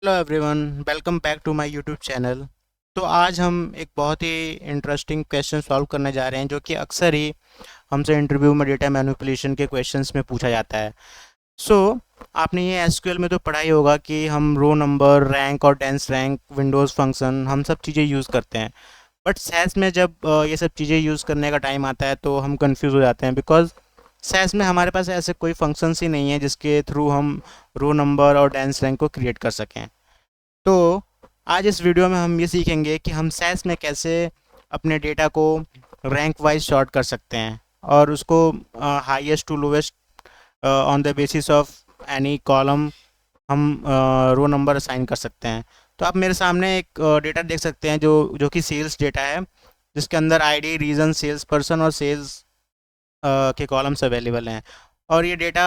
Hello everyone, welcome back to my YouTube channel. तो आज हम एक बहुत ही इंटरेस्टिंग क्वेश्चन सॉल्व करने जा रहे हैं जो कि अक्सर ही हमसे इंटरव्यू में डेटा मैनिपुलेशन के क्वेश्चंस में पूछा जाता है। सो आपने ये एसक्यूएल में तो पढ़ा ही होगा कि हम रो नंबर, रैंक और डेंस रैंक, विंडोज़ फंक्शन हम सब चीज़ें यूज़ करते हैं। बट सैस में जब ये सब चीज़ें यूज़ करने का टाइम आता है तो हम कंफ्यूज हो जाते हैं, बिकॉज सैस में हमारे पास ऐसे कोई फंक्शंस ही नहीं है जिसके थ्रू हम रो नंबर और डेंस रैंक को क्रिएट कर सकें। तो आज इस वीडियो में हम ये सीखेंगे कि हम सैस में कैसे अपने डेटा को रैंक वाइज सॉर्ट कर सकते हैं और उसको highest to lowest on the basis of any column हम रो नंबर असाइन कर सकते हैं। तो आप मेरे सामने एक डेटा देख सकते हैं जो जो कि सेल्स डेटा है, जिसके अंदर आईडी, रीजन, सेल्स पर्सन और सेल्स के कॉलम्स अवेलेबल हैं, और ये डेटा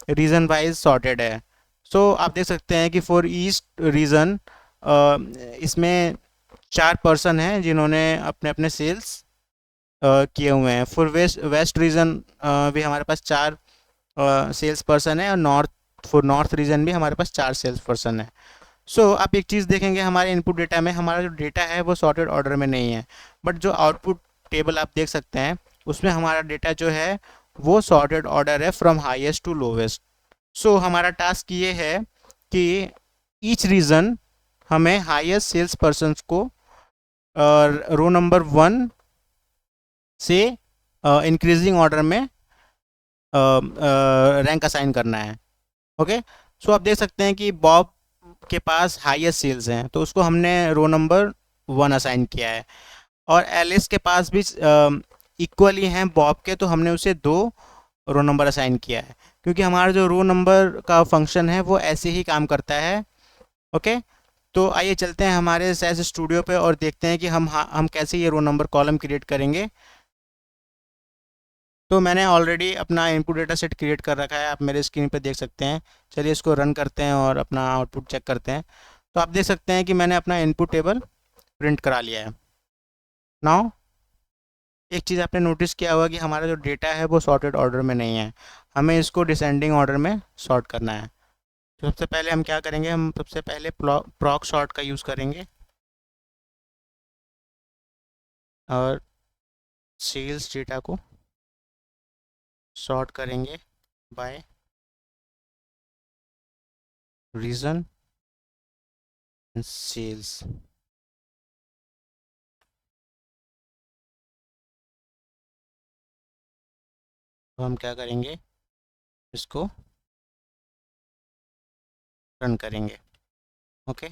रीजन वाइज सॉर्टेड है। सो आप देख सकते हैं कि फॉर ईच रीजन इसमें 4 पर्सन हैं जिन्होंने अपने अपने सेल्स किए हुए हैं। फॉर वेस्ट वेस्ट रीजन भी हमारे पास 4 सेल्स पर्सन है, और नॉर्थ रीजन भी हमारे पास 4 सेल्स पर्सन है। सो आप एक चीज़ देखेंगे, हमारे इनपुट डेटा में हमारा जो डेटा है वो सॉर्टेड ऑर्डर में नहीं है, बट जो आउटपुट टेबल आप देख सकते हैं उसमें हमारा डेटा जो है वो सॉर्टेड ऑर्डर है फ्रॉम हाईएस्ट टू लोवेस्ट। सो हमारा टास्क ये है कि ईच रीजन हमें हाईएस्ट सेल्स पर्सन को रो नंबर 1 से इंक्रीजिंग ऑर्डर में रैंक असाइन करना है। ओके। सो आप देख सकते हैं कि बॉब के पास हाईएस्ट सेल्स हैं तो उसको हमने रो नंबर 1 असाइन किया है, और एलिस के पास भी इक्वली हैं बॉब के, तो हमने उसे 2 रो नंबर असाइन किया है, क्योंकि हमारा जो रो नंबर का फंक्शन है वो ऐसे ही काम करता है। ओके। तो आइए चलते हैं हमारे सैस स्टूडियो पे और देखते हैं कि हम कैसे ये रो नंबर कॉलम क्रिएट करेंगे। तो मैंने ऑलरेडी अपना इनपुट डेटा सेट क्रिएट कर रखा है, आप मेरे स्क्रीन पे देख सकते हैं। चलिए इसको रन करते हैं और अपना आउटपुट चेक करते हैं। तो आप देख सकते हैं कि मैंने अपना इनपुट टेबल प्रिंट करा लिया है। नाउ एक चीज़ आपने नोटिस किया होगा कि हमारा जो डेटा है वो सॉर्टेड ऑर्डर में नहीं है, हमें इसको डिसेंडिंग ऑर्डर में सॉर्ट करना है। तो सबसे पहले हम क्या करेंगे, हम सबसे पहले प्रॉक सॉर्ट का यूज़ करेंगे और सेल्स डेटा को सॉर्ट करेंगे बाय रीज़न एंड सेल्स। तो हम क्या करेंगे, इसको रन करेंगे। ओके।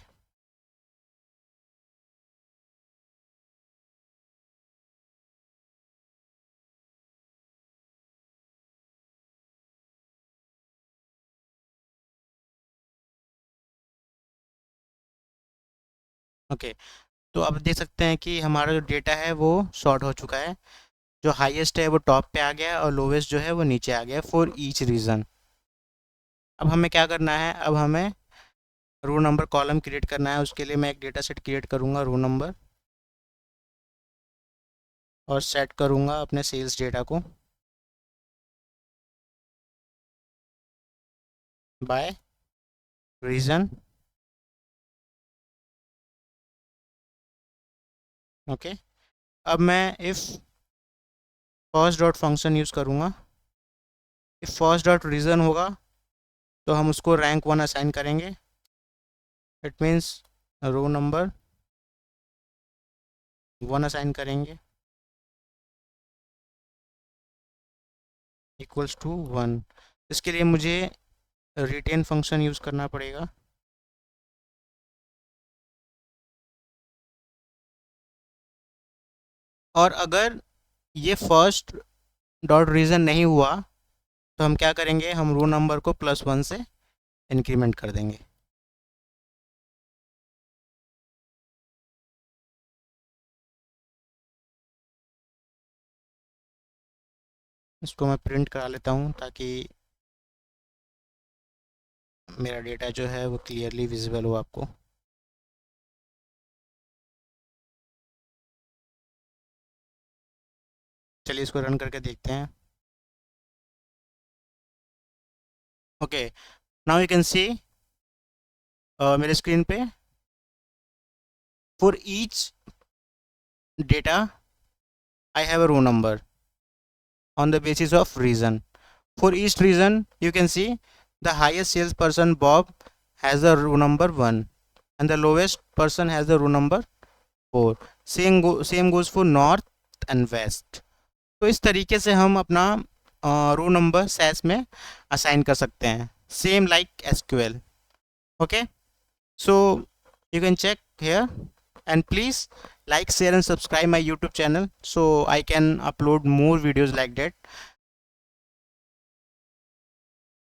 ओके। तो अब देख सकते हैं कि हमारा जो डेटा है वो सॉर्ट हो चुका है। जो हाईएस्ट है वो टॉप पे आ गया और लोवेस्ट जो है वो नीचे आ गया फॉर ईच रीज़न। अब हमें क्या करना है, अब हमें रो नंबर कॉलम क्रिएट करना है। उसके लिए मैं एक डेटा सेट क्रिएट करूँगा रो नंबर, और सेट करूँगा अपने सेल्स डेटा को बाय रीज़न। ओके। अब मैं if first dot function use करूँगा। इफ़ फर्स्ट डॉट रीज़न होगा तो हम उसको रैंक 1 असाइन करेंगे। It means row number 1 assign करेंगे इक्वल्स टू 1। इसके लिए मुझे रिटेन फंक्शन यूज़ करना पड़ेगा। और अगर ये फर्स्ट डॉट रीज़न नहीं हुआ तो हम क्या करेंगे, हम रो नंबर को +1 से इंक्रीमेंट कर देंगे। इसको मैं प्रिंट करा लेता हूँ ताकि मेरा डेटा जो है वो क्लियरली विजिबल हो आपको। चलिए इसको रन करके देखते हैं। Okay. Now you can see मेरे स्क्रीन पे, for each data I have a row number on the basis of reason. For each reason, you can see the highest salesperson Bob has the row number 1 and the lowest person has the row number 4. Same goes for north and west. तो इस तरीके से हम अपना row number SAS में assign कर सकते हैं, same like SQL. Okay, so you can check here and please like, share and subscribe my YouTube channel so I can upload more videos like that.